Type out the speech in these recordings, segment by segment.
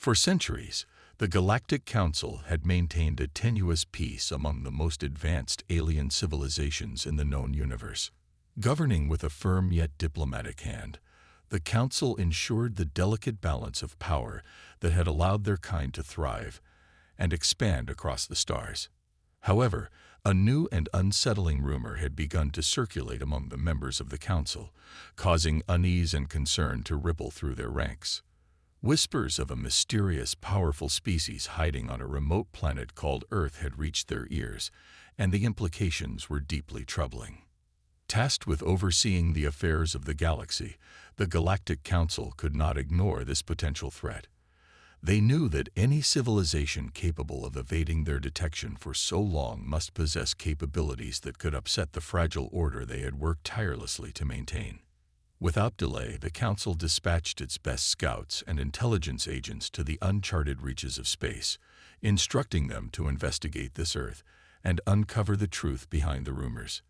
For centuries, the Galactic Council had maintained a tenuous peace among the most advanced alien civilizations in the known universe. Governing with a firm yet diplomatic hand, the Council ensured the delicate balance of power that had allowed their kind to thrive and expand across the stars. However, a new and unsettling rumor had begun to circulate among the members of the Council, causing unease and concern to ripple through their ranks. Whispers of a mysterious, powerful species hiding on a remote planet called Earth had reached their ears, and the implications were deeply troubling. Tasked with overseeing the affairs of the galaxy, the Galactic Council could not ignore this potential threat. They knew that any civilization capable of evading their detection for so long must possess capabilities that could upset the fragile order they had worked tirelessly to maintain. Without delay, the Council dispatched its best scouts and intelligence agents to the uncharted reaches of space, instructing them to investigate this Earth and uncover the truth behind the rumors.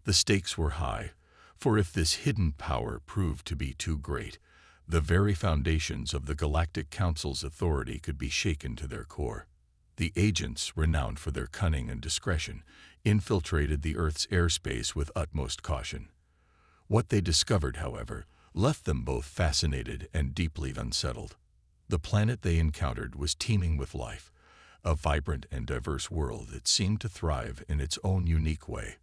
The stakes were high, for if this hidden power proved to be too great, the very foundations of the Galactic Council's authority could be shaken to their core. The agents, renowned for their cunning and discretion, infiltrated the Earth's airspace with utmost caution. What they discovered, however, left them both fascinated and deeply unsettled. The planet they encountered was teeming with life, a vibrant and diverse world that seemed to thrive in its own unique way.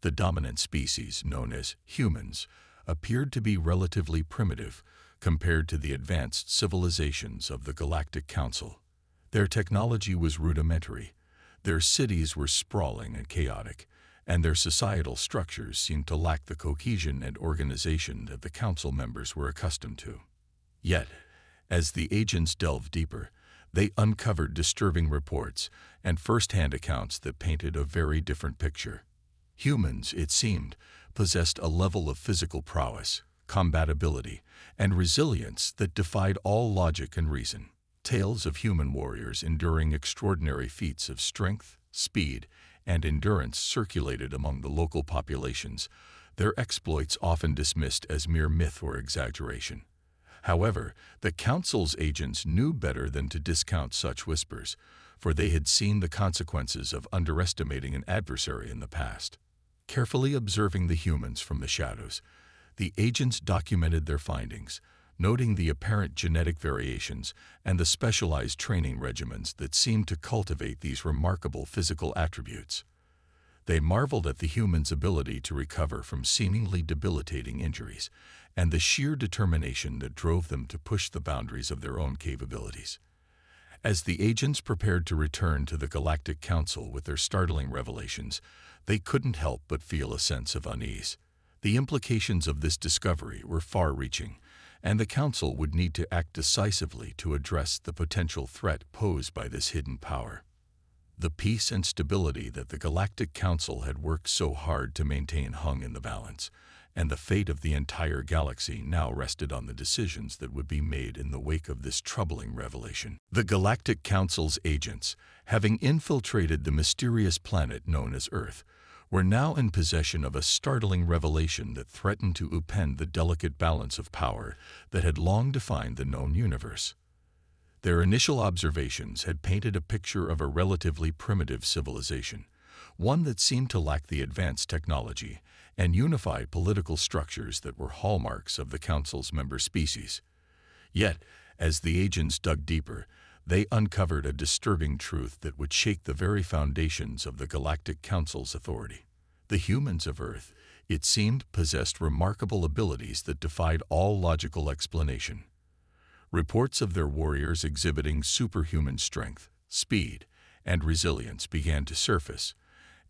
The dominant species, known as humans, appeared to be relatively primitive compared to the advanced civilizations of the Galactic Council. Their technology was rudimentary, their cities were sprawling and chaotic, and their societal structures seemed to lack the cohesion and organization that the Council members were accustomed to. Yet, as the agents delved deeper, they uncovered disturbing reports and first-hand accounts that painted a very different picture. Humans, it seemed, possessed a level of physical prowess, combatability, and resilience that defied all logic and reason. Tales of human warriors enduring extraordinary feats of strength, speed, and endurance circulated among the local populations, their exploits often dismissed as mere myth or exaggeration. However, the Council's agents knew better than to discount such whispers, for they had seen the consequences of underestimating an adversary in the past. Carefully observing the humans from the shadows, the agents documented their findings, noting the apparent genetic variations and the specialized training regimens that seemed to cultivate these remarkable physical attributes. They marveled at the humans' ability to recover from seemingly debilitating injuries and the sheer determination that drove them to push the boundaries of their own capabilities. As the agents prepared to return to the Galactic Council with their startling revelations, they couldn't help but feel a sense of unease. The implications of this discovery were far-reaching, and the Council would need to act decisively to address the potential threat posed by this hidden power. The peace and stability that the Galactic Council had worked so hard to maintain hung in the balance, and the fate of the entire galaxy now rested on the decisions that would be made in the wake of this troubling revelation. The Galactic Council's agents, having infiltrated the mysterious planet known as Earth, were now in possession of a startling revelation that threatened to upend the delicate balance of power that had long defined the known universe. Their initial observations had painted a picture of a relatively primitive civilization, one that seemed to lack the advanced technology and unified political structures that were hallmarks of the Council's member species. Yet, as the agents dug deeper, they uncovered a disturbing truth that would shake the very foundations of the Galactic Council's authority. The humans of Earth, it seemed, possessed remarkable abilities that defied all logical explanation. Reports of their warriors exhibiting superhuman strength, speed, and resilience began to surface,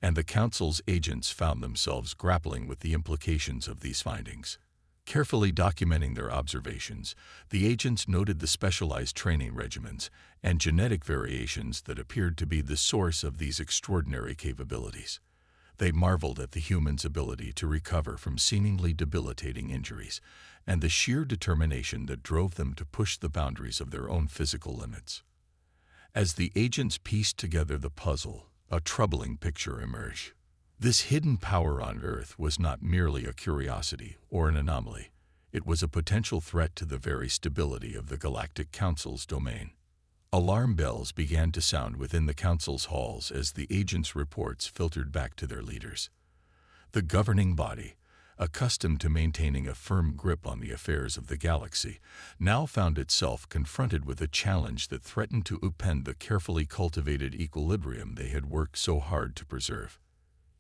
and the Council's agents found themselves grappling with the implications of these findings. Carefully documenting their observations, the agents noted the specialized training regimens and genetic variations that appeared to be the source of these extraordinary capabilities. They marveled at the humans' ability to recover from seemingly debilitating injuries and the sheer determination that drove them to push the boundaries of their own physical limits. As the agents pieced together the puzzle, a troubling picture emerged. This hidden power on Earth was not merely a curiosity or an anomaly. It was a potential threat to the very stability of the Galactic Council's domain. Alarm bells began to sound within the Council's halls as the agents' reports filtered back to their leaders. The governing body, accustomed to maintaining a firm grip on the affairs of the galaxy, now found itself confronted with a challenge that threatened to upend the carefully cultivated equilibrium they had worked so hard to preserve.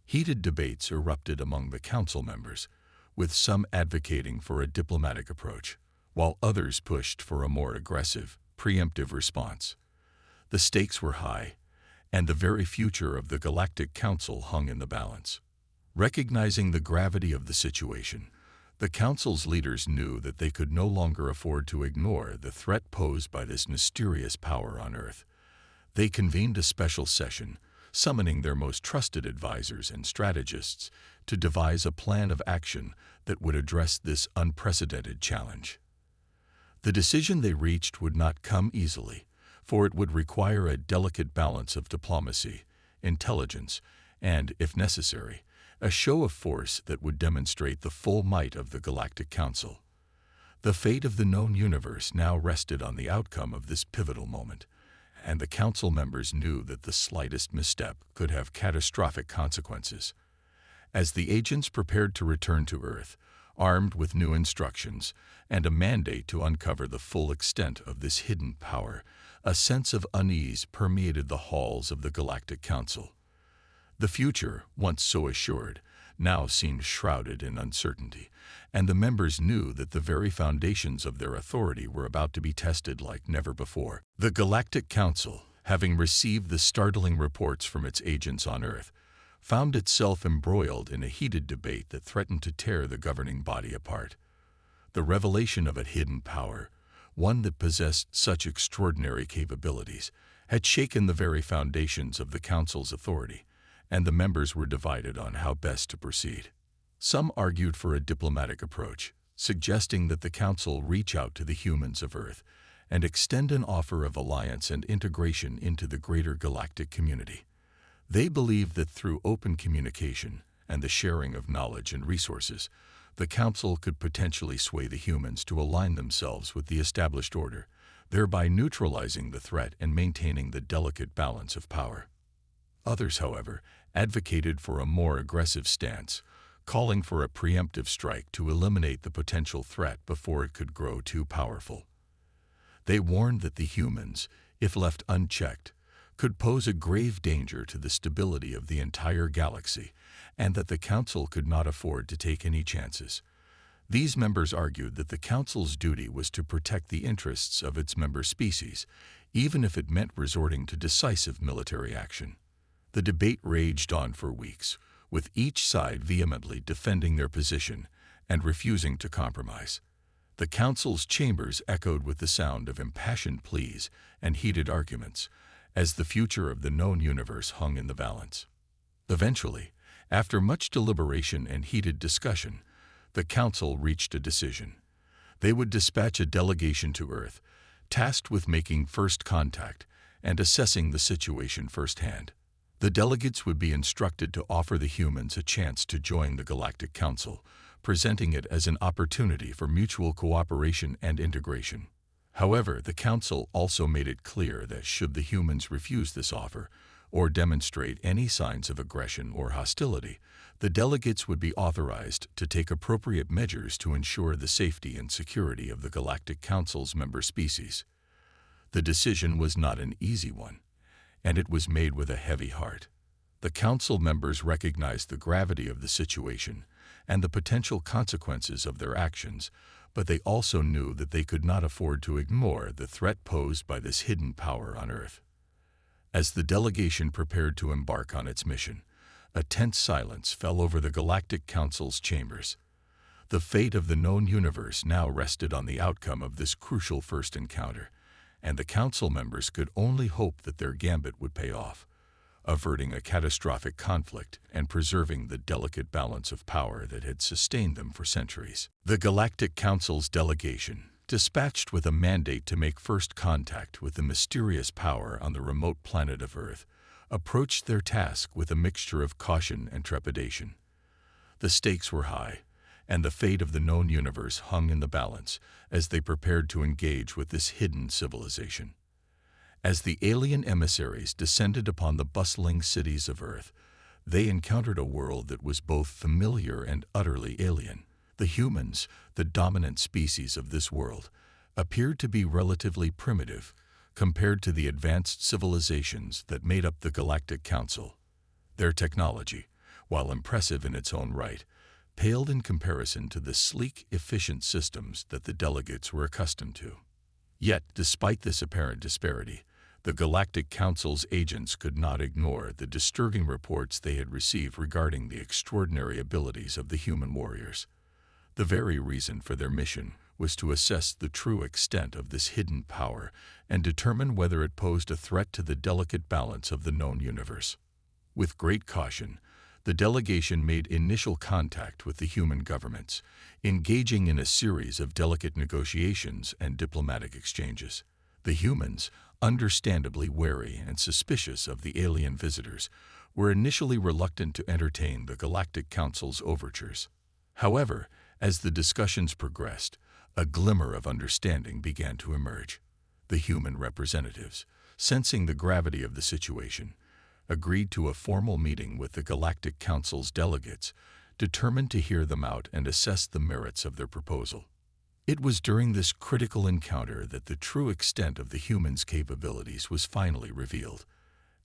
Heated debates erupted among the council members, with some advocating for a diplomatic approach, while others pushed for a more aggressive, preemptive response. The stakes were high, and the very future of the Galactic Council hung in the balance. Recognizing the gravity of the situation, the Council's leaders knew that they could no longer afford to ignore the threat posed by this mysterious power on Earth. They convened a special session, summoning their most trusted advisors and strategists to devise a plan of action that would address this unprecedented challenge. The decision they reached would not come easily, for it would require a delicate balance of diplomacy, intelligence, and, if necessary, a show of force that would demonstrate the full might of the Galactic Council. The fate of the known universe now rested on the outcome of this pivotal moment, and the Council members knew that the slightest misstep could have catastrophic consequences. As the agents prepared to return to Earth, armed with new instructions and a mandate to uncover the full extent of this hidden power, a sense of unease permeated the halls of the Galactic Council. The future, once so assured, now seemed shrouded in uncertainty, and the members knew that the very foundations of their authority were about to be tested like never before. The Galactic Council, having received the startling reports from its agents on Earth, found itself embroiled in a heated debate that threatened to tear the governing body apart. The revelation of a hidden power, one that possessed such extraordinary capabilities, had shaken the very foundations of the Council's authority, and the members were divided on how best to proceed. Some argued for a diplomatic approach, suggesting that the Council reach out to the humans of Earth and extend an offer of alliance and integration into the greater galactic community. They believed that through open communication and the sharing of knowledge and resources, the Council could potentially sway the humans to align themselves with the established order, thereby neutralizing the threat and maintaining the delicate balance of power. Others, however, advocated for a more aggressive stance, calling for a preemptive strike to eliminate the potential threat before it could grow too powerful. They warned that the humans, if left unchecked, could pose a grave danger to the stability of the entire galaxy, and that the Council could not afford to take any chances. These members argued that the Council's duty was to protect the interests of its member species, even if it meant resorting to decisive military action. The debate raged on for weeks, with each side vehemently defending their position and refusing to compromise. The Council's chambers echoed with the sound of impassioned pleas and heated arguments, as the future of the known universe hung in the balance. Eventually, after much deliberation and heated discussion, the Council reached a decision. They would dispatch a delegation to Earth, tasked with making first contact and assessing the situation firsthand. The delegates would be instructed to offer the humans a chance to join the Galactic Council, presenting it as an opportunity for mutual cooperation and integration. However, the Council also made it clear that should the humans refuse this offer, or demonstrate any signs of aggression or hostility, the delegates would be authorized to take appropriate measures to ensure the safety and security of the Galactic Council's member species. The decision was not an easy one, and it was made with a heavy heart. The Council members recognized the gravity of the situation and the potential consequences of their actions, but they also knew that they could not afford to ignore the threat posed by this hidden power on Earth. As the delegation prepared to embark on its mission, a tense silence fell over the Galactic Council's chambers. The fate of the known universe now rested on the outcome of this crucial first encounter, and the Council members could only hope that their gambit would pay off, averting a catastrophic conflict and preserving the delicate balance of power that had sustained them for centuries. The Galactic Council's delegation, dispatched with a mandate to make first contact with the mysterious power on the remote planet of Earth, approached their task with a mixture of caution and trepidation. The stakes were high, and the fate of the known universe hung in the balance as they prepared to engage with this hidden civilization. As the alien emissaries descended upon the bustling cities of Earth, they encountered a world that was both familiar and utterly alien. The humans, the dominant species of this world, appeared to be relatively primitive compared to the advanced civilizations that made up the Galactic Council. Their technology, while impressive in its own right, paled in comparison to the sleek, efficient systems that the delegates were accustomed to. Yet, despite this apparent disparity, the Galactic Council's agents could not ignore the disturbing reports they had received regarding the extraordinary abilities of the human warriors. The very reason for their mission was to assess the true extent of this hidden power and determine whether it posed a threat to the delicate balance of the known universe. With great caution, the delegation made initial contact with the human governments, engaging in a series of delicate negotiations and diplomatic exchanges. The humans, understandably wary and suspicious of the alien visitors, were initially reluctant to entertain the Galactic Council's overtures. However, as the discussions progressed, a glimmer of understanding began to emerge. The human representatives, sensing the gravity of the situation, agreed to a formal meeting with the Galactic Council's delegates, determined to hear them out and assess the merits of their proposal. It was during this critical encounter that the true extent of the humans' capabilities was finally revealed.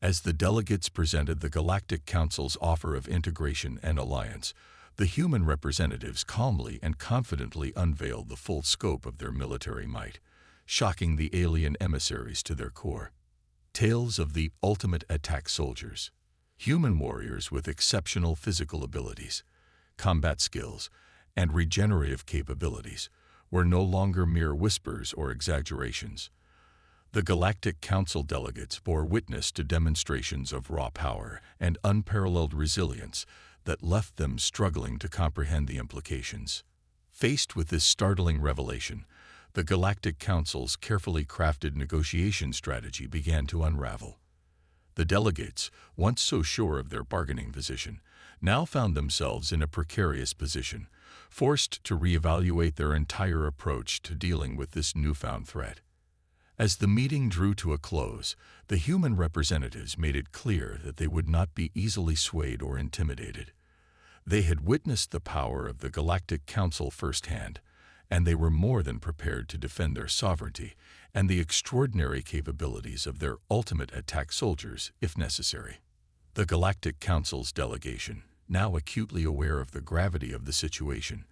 As the delegates presented the Galactic Council's offer of integration and alliance, the human representatives calmly and confidently unveiled the full scope of their military might, shocking the alien emissaries to their core. Tales of the ultimate attack soldiers, human warriors with exceptional physical abilities, combat skills, and regenerative capabilities, were no longer mere whispers or exaggerations. The Galactic Council delegates bore witness to demonstrations of raw power and unparalleled resilience that left them struggling to comprehend the implications. Faced with this startling revelation, the Galactic Council's carefully crafted negotiation strategy began to unravel. The delegates, once so sure of their bargaining position, now found themselves in a precarious position, forced to reevaluate their entire approach to dealing with this newfound threat. As the meeting drew to a close, the human representatives made it clear that they would not be easily swayed or intimidated. They had witnessed the power of the Galactic Council firsthand, and they were more than prepared to defend their sovereignty and the extraordinary capabilities of their ultimate attack soldiers if necessary. The Galactic Council's delegation, now acutely aware of the gravity of the situation,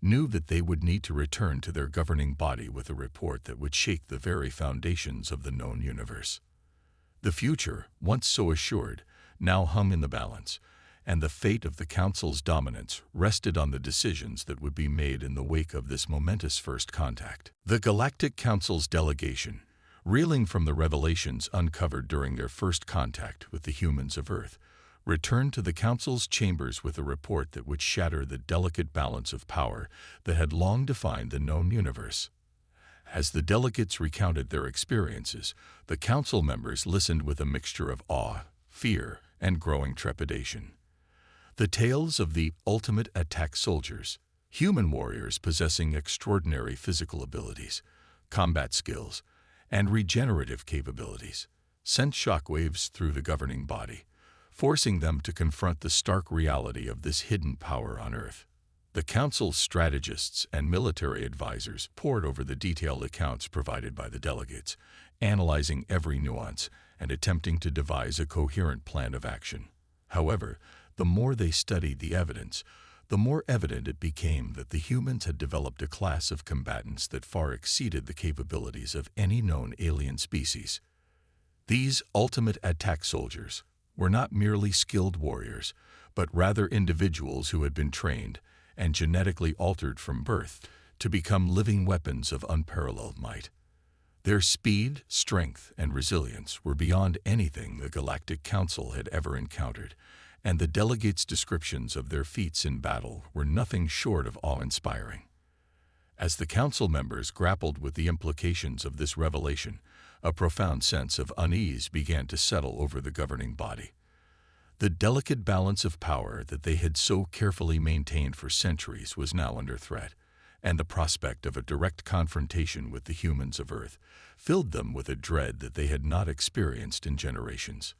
knew that they would need to return to their governing body with a report that would shake the very foundations of the known universe. The future, once so assured, now hung in the balance, and the fate of the Council's dominance rested on the decisions that would be made in the wake of this momentous first contact. The Galactic Council's delegation, reeling from the revelations uncovered during their first contact with the humans of Earth, returned to the Council's chambers with a report that would shatter the delicate balance of power that had long defined the known universe. As the delegates recounted their experiences, the Council members listened with a mixture of awe, fear, and growing trepidation. The tales of the ultimate attack soldiers, human warriors possessing extraordinary physical abilities, combat skills, and regenerative capabilities, sent shockwaves through the governing body, forcing them to confront the stark reality of this hidden power on Earth. The Council's strategists and military advisors pored over the detailed accounts provided by the delegates, analyzing every nuance and attempting to devise a coherent plan of action. However, the more they studied the evidence, the more evident it became that the humans had developed a class of combatants that far exceeded the capabilities of any known alien species. These ultimate attack soldiers were not merely skilled warriors, but rather individuals who had been trained and genetically altered from birth to become living weapons of unparalleled might. Their speed, strength, and resilience were beyond anything the Galactic Council had ever encountered, and the delegates' descriptions of their feats in battle were nothing short of awe-inspiring. As the Council members grappled with the implications of this revelation, a profound sense of unease began to settle over the governing body. The delicate balance of power that they had so carefully maintained for centuries was now under threat, and the prospect of a direct confrontation with the humans of Earth filled them with a dread that they had not experienced in generations.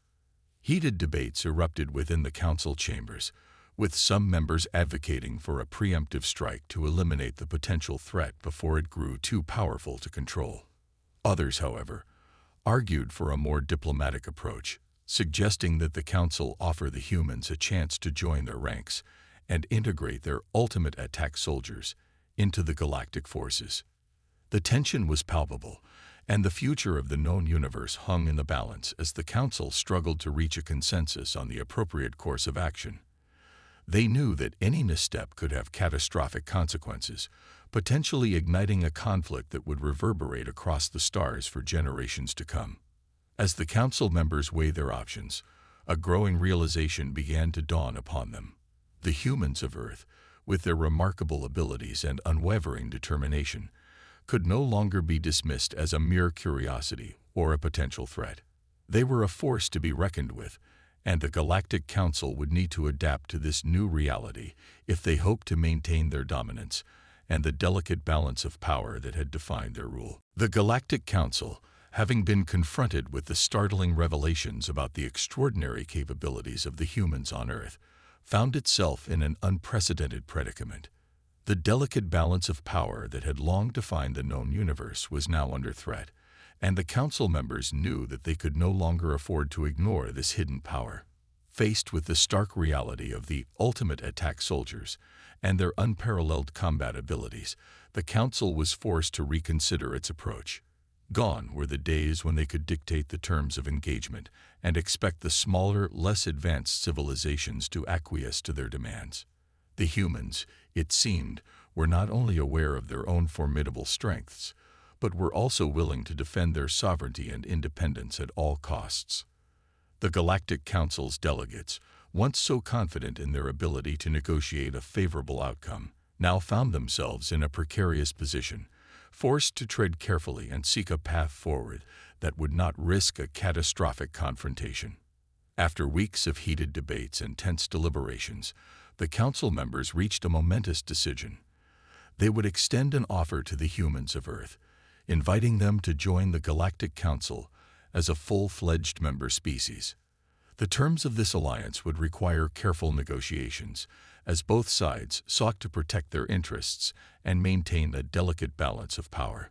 Heated debates erupted within the council chambers, with some members advocating for a preemptive strike to eliminate the potential threat before it grew too powerful to control. Others, however, argued for a more diplomatic approach, suggesting that the council offer the humans a chance to join their ranks and integrate their ultimate attack soldiers into the galactic forces. The tension was palpable, and the future of the known universe hung in the balance as the council struggled to reach a consensus on the appropriate course of action. They knew that any misstep could have catastrophic consequences, potentially igniting a conflict that would reverberate across the stars for generations to come. As the council members weighed their options, a growing realization began to dawn upon them. The humans of Earth, with their remarkable abilities and unwavering determination, could no longer be dismissed as a mere curiosity or a potential threat. They were a force to be reckoned with, and the Galactic Council would need to adapt to this new reality if they hoped to maintain their dominance and the delicate balance of power that had defined their rule. The Galactic Council, having been confronted with the startling revelations about the extraordinary capabilities of the humans on Earth, found itself in an unprecedented predicament. The delicate balance of power that had long defined the known universe was now under threat, and the council members knew that they could no longer afford to ignore this hidden power. Faced with the stark reality of the ultimate attack soldiers and their unparalleled combat abilities, the council was forced to reconsider its approach. Gone were the days when they could dictate the terms of engagement and expect the smaller, less advanced civilizations to acquiesce to their demands. The humans, it seemed, were not only aware of their own formidable strengths, but were also willing to defend their sovereignty and independence at all costs. The Galactic Council's delegates, once so confident in their ability to negotiate a favorable outcome, now found themselves in a precarious position, forced to tread carefully and seek a path forward that would not risk a catastrophic confrontation. After weeks of heated debates and tense deliberations, the council members reached a momentous decision. They would extend an offer to the humans of Earth, inviting them to join the Galactic Council as a full-fledged member species. The terms of this alliance would require careful negotiations, as both sides sought to protect their interests and maintain a delicate balance of power.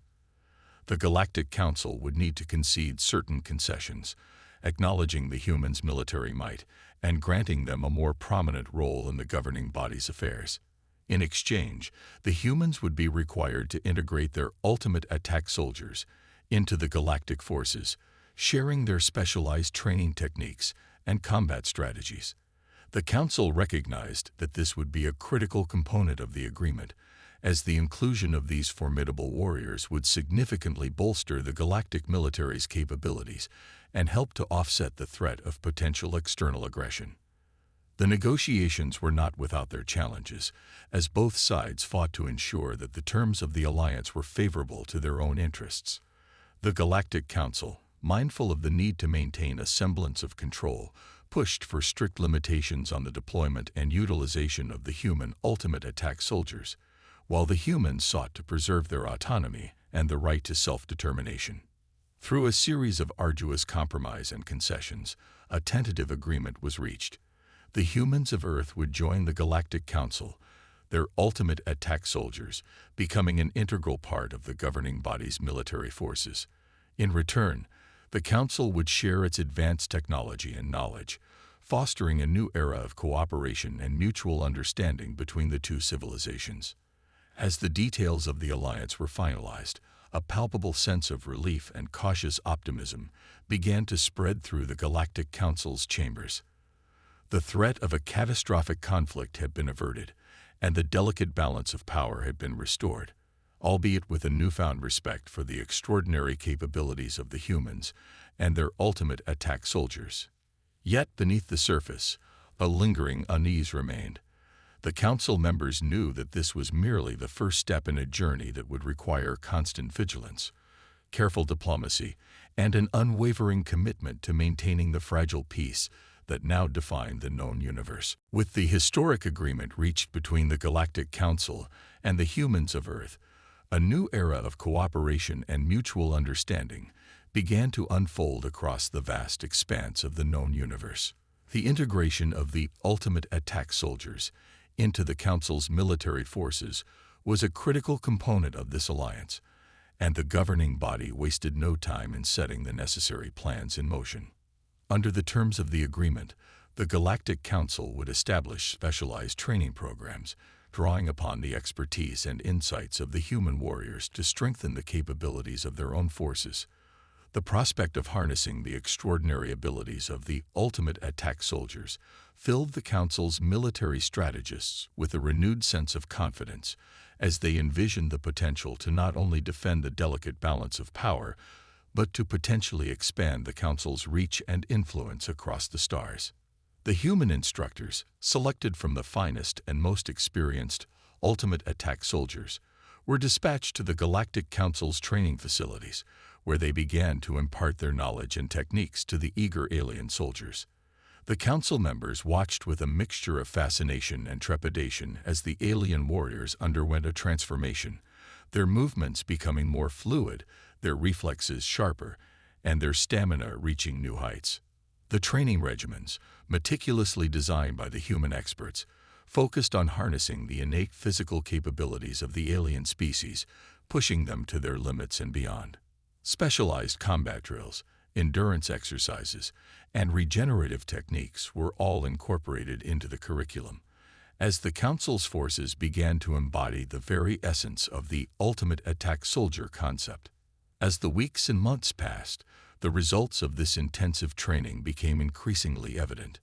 The Galactic Council would need to concede certain concessions, acknowledging the humans' military might and granting them a more prominent role in the governing body's affairs. In exchange, the humans would be required to integrate their ultimate attack soldiers into the galactic forces, sharing their specialized training techniques and combat strategies. The Council recognized that this would be a critical component of the agreement, as the inclusion of these formidable warriors would significantly bolster the galactic military's capabilities and help to offset the threat of potential external aggression. The negotiations were not without their challenges, as both sides fought to ensure that the terms of the alliance were favorable to their own interests. The Galactic Council, mindful of the need to maintain a semblance of control, pushed for strict limitations on the deployment and utilization of the human ultimate attack soldiers, while the humans sought to preserve their autonomy and the right to self-determination. Through a series of arduous compromise and concessions, a tentative agreement was reached. The humans of Earth would join the Galactic Council, their ultimate attack soldiers, becoming an integral part of the governing body's military forces. In return, the Council would share its advanced technology and knowledge, fostering a new era of cooperation and mutual understanding between the two civilizations. As the details of the alliance were finalized, a palpable sense of relief and cautious optimism began to spread through the Galactic Council's chambers. The threat of a catastrophic conflict had been averted, and the delicate balance of power had been restored, albeit with a newfound respect for the extraordinary capabilities of the humans and their ultimate attack soldiers. Yet beneath the surface, a lingering unease remained. The council members knew that this was merely the first step in a journey that would require constant vigilance, careful diplomacy, and an unwavering commitment to maintaining the fragile peace that now defined the known universe. With the historic agreement reached between the Galactic Council and the humans of Earth, a new era of cooperation and mutual understanding began to unfold across the vast expanse of the known universe. The integration of the ultimate attack soldiers into the Council's military forces was a critical component of this alliance, and the governing body wasted no time in setting the necessary plans in motion. Under the terms of the agreement, the Galactic Council would establish specialized training programs, drawing upon the expertise and insights of the human warriors to strengthen the capabilities of their own forces. The prospect of harnessing the extraordinary abilities of the ultimate attack soldiers filled the Council's military strategists with a renewed sense of confidence as they envisioned the potential to not only defend the delicate balance of power, but to potentially expand the Council's reach and influence across the stars. The human instructors, selected from the finest and most experienced ultimate attack soldiers, were dispatched to the Galactic Council's training facilities, where they began to impart their knowledge and techniques to the eager alien soldiers. The Council members watched with a mixture of fascination and trepidation as the alien warriors underwent a transformation, their movements becoming more fluid, their reflexes sharper, and their stamina reaching new heights. The training regimens, meticulously designed by the human experts, focused on harnessing the innate physical capabilities of the alien species, pushing them to their limits and beyond. Specialized combat drills, endurance exercises, and regenerative techniques were all incorporated into the curriculum, as the Council's forces began to embody the very essence of the ultimate attack soldier concept. As the weeks and months passed, the results of this intensive training became increasingly evident.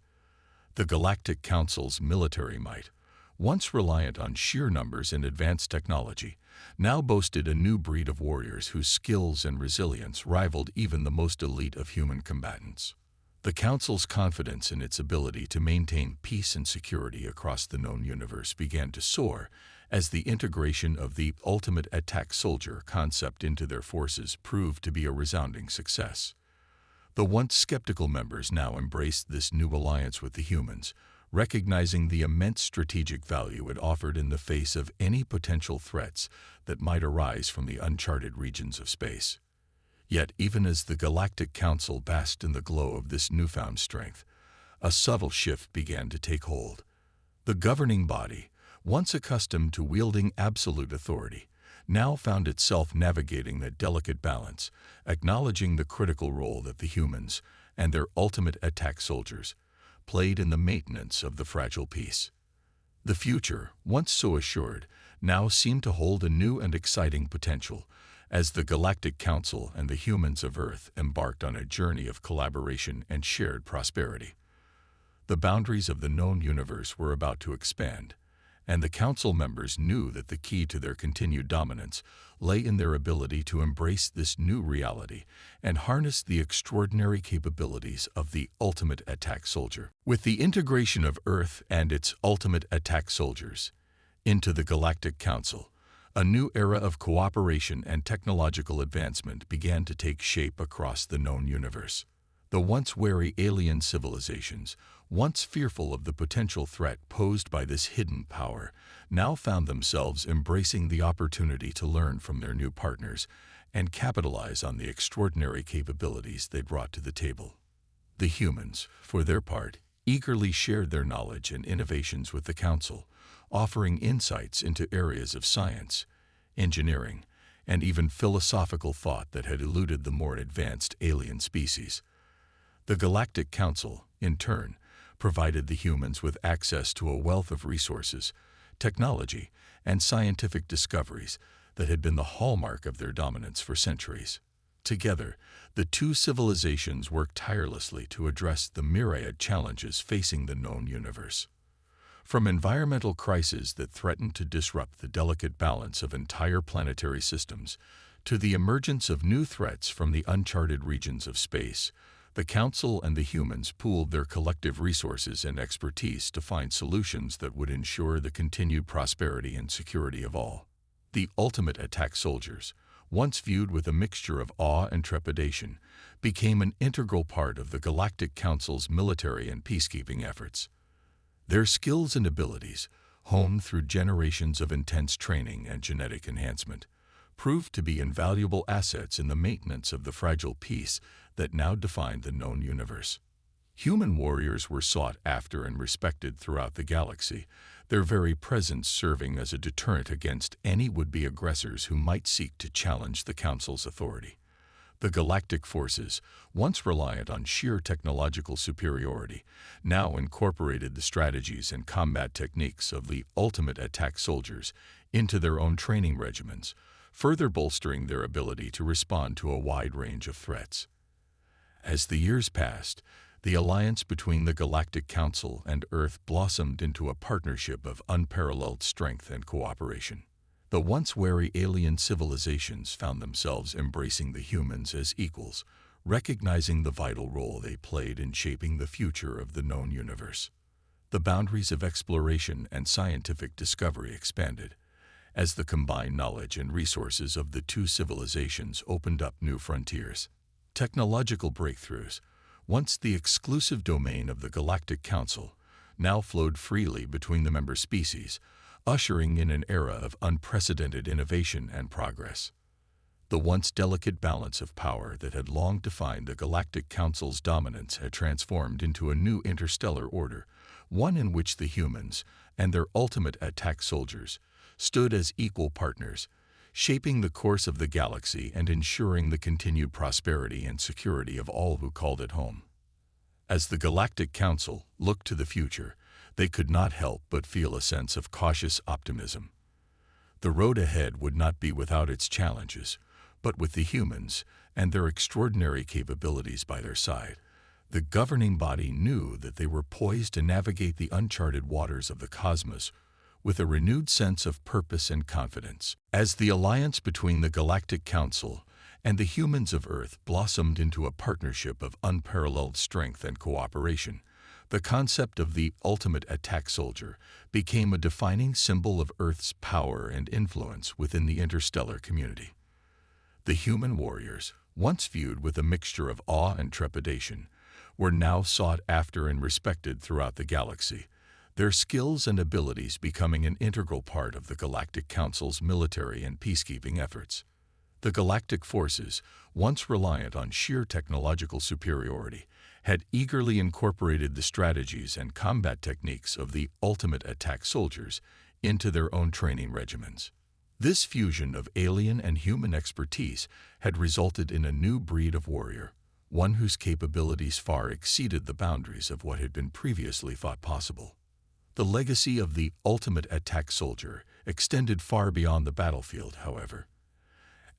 The Galactic Council's military might, once reliant on sheer numbers and advanced technology, now boasted a new breed of warriors whose skills and resilience rivaled even the most elite of human combatants. The Council's confidence in its ability to maintain peace and security across the known universe began to soar as the integration of the ultimate attack soldier concept into their forces proved to be a resounding success. The once skeptical members now embraced this new alliance with the humans, recognizing the immense strategic value it offered in the face of any potential threats that might arise from the uncharted regions of space. Yet, even as the Galactic Council basked in the glow of this newfound strength, a subtle shift began to take hold. The governing body, once accustomed to wielding absolute authority, now found itself navigating that delicate balance, acknowledging the critical role that the humans and their ultimate attack soldiers played in the maintenance of the fragile peace. The future, once so assured, now seemed to hold a new and exciting potential as the Galactic Council and the humans of Earth embarked on a journey of collaboration and shared prosperity. The boundaries of the known universe were about to expand, and the Council members knew that the key to their continued dominance lay in their ability to embrace this new reality and harness the extraordinary capabilities of the ultimate attack soldier. With the integration of Earth and its ultimate attack soldiers into the Galactic Council, a new era of cooperation and technological advancement began to take shape across the known universe. The once wary alien civilizations, once fearful of the potential threat posed by this hidden power, now found themselves embracing the opportunity to learn from their new partners and capitalize on the extraordinary capabilities they brought to the table. The humans, for their part, eagerly shared their knowledge and innovations with the Council, offering insights into areas of science, engineering, and even philosophical thought that had eluded the more advanced alien species. The Galactic Council, in turn, provided the humans with access to a wealth of resources, technology, and scientific discoveries that had been the hallmark of their dominance for centuries. Together, the two civilizations worked tirelessly to address the myriad challenges facing the known universe. From environmental crises that threatened to disrupt the delicate balance of entire planetary systems, to the emergence of new threats from the uncharted regions of space, the Council and the humans pooled their collective resources and expertise to find solutions that would ensure the continued prosperity and security of all. The ultimate attack soldiers, once viewed with a mixture of awe and trepidation, became an integral part of the Galactic Council's military and peacekeeping efforts. Their skills and abilities, honed through generations of intense training and genetic enhancement, proved to be invaluable assets in the maintenance of the fragile peace that now defined the known universe. Human warriors were sought after and respected throughout the galaxy, their very presence serving as a deterrent against any would-be aggressors who might seek to challenge the Council's authority. The galactic forces, once reliant on sheer technological superiority, now incorporated the strategies and combat techniques of the ultimate attack soldiers into their own training regimens, further bolstering their ability to respond to a wide range of threats. As the years passed, the alliance between the Galactic Council and Earth blossomed into a partnership of unparalleled strength and cooperation. The once wary alien civilizations found themselves embracing the humans as equals, recognizing the vital role they played in shaping the future of the known universe. The boundaries of exploration and scientific discovery expanded, as the combined knowledge and resources of the two civilizations opened up new frontiers. Technological breakthroughs, once the exclusive domain of the Galactic Council, now flowed freely between the member species, ushering in an era of unprecedented innovation and progress. The once delicate balance of power that had long defined the Galactic Council's dominance had transformed into a new interstellar order, one in which the humans and their ultimate attack soldiers stood as equal partners, shaping the course of the galaxy and ensuring the continued prosperity and security of all who called it home. As the Galactic Council looked to the future, they could not help but feel a sense of cautious optimism. The road ahead would not be without its challenges, but with the humans and their extraordinary capabilities by their side, the governing body knew that they were poised to navigate the uncharted waters of the cosmos with a renewed sense of purpose and confidence. As the alliance between the Galactic Council and the humans of Earth blossomed into a partnership of unparalleled strength and cooperation, the concept of the ultimate attack soldier became a defining symbol of Earth's power and influence within the interstellar community. The human warriors, once viewed with a mixture of awe and trepidation, were now sought after and respected throughout the galaxy, their skills and abilities becoming an integral part of the Galactic Council's military and peacekeeping efforts. The galactic forces, once reliant on sheer technological superiority, had eagerly incorporated the strategies and combat techniques of the ultimate attack soldiers into their own training regimens. This fusion of alien and human expertise had resulted in a new breed of warrior, one whose capabilities far exceeded the boundaries of what had been previously thought possible. The legacy of the ultimate attack soldier extended far beyond the battlefield, however.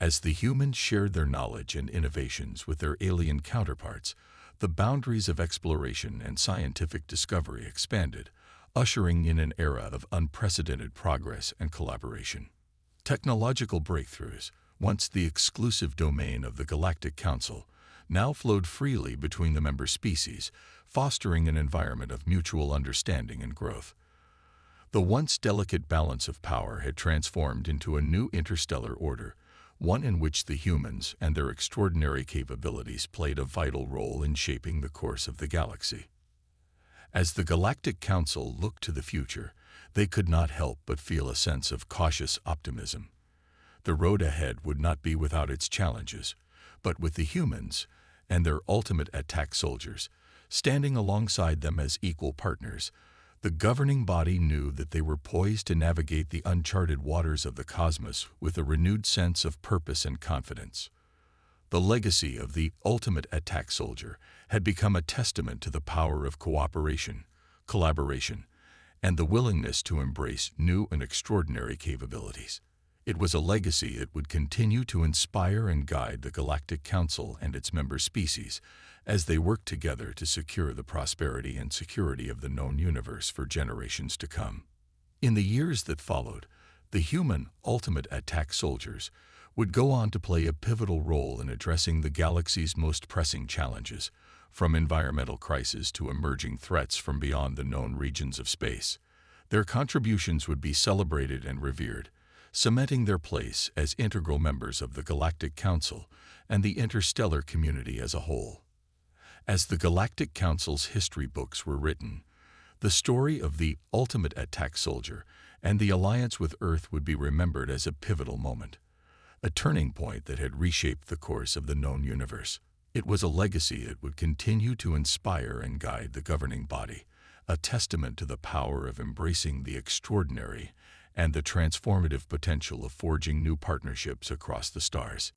As the humans shared their knowledge and innovations with their alien counterparts, the boundaries of exploration and scientific discovery expanded, ushering in an era of unprecedented progress and collaboration. Technological breakthroughs, once the exclusive domain of the Galactic Council, now flowed freely between the member species, fostering an environment of mutual understanding and growth. The once delicate balance of power had transformed into a new interstellar order, one in which the humans and their extraordinary capabilities played a vital role in shaping the course of the galaxy. As the Galactic Council looked to the future, they could not help but feel a sense of cautious optimism. The road ahead would not be without its challenges, but with the humans and their ultimate attack soldiers standing alongside them as equal partners, the governing body knew that they were poised to navigate the uncharted waters of the cosmos with a renewed sense of purpose and confidence. The legacy of the ultimate attack soldier had become a testament to the power of cooperation, collaboration, and the willingness to embrace new and extraordinary capabilities. It was a legacy that would continue to inspire and guide the Galactic Council and its member species as they worked together to secure the prosperity and security of the known universe for generations to come. In the years that followed, the human ultimate attack soldiers would go on to play a pivotal role in addressing the galaxy's most pressing challenges, from environmental crises to emerging threats from beyond the known regions of space. Their contributions would be celebrated and revered, cementing their place as integral members of the Galactic Council and the interstellar community as a whole. As the Galactic Council's history books were written, the story of the ultimate attack soldier and the alliance with Earth would be remembered as a pivotal moment, a turning point that had reshaped the course of the known universe. It was a legacy that would continue to inspire and guide the governing body, a testament to the power of embracing the extraordinary and the transformative potential of forging new partnerships across the stars.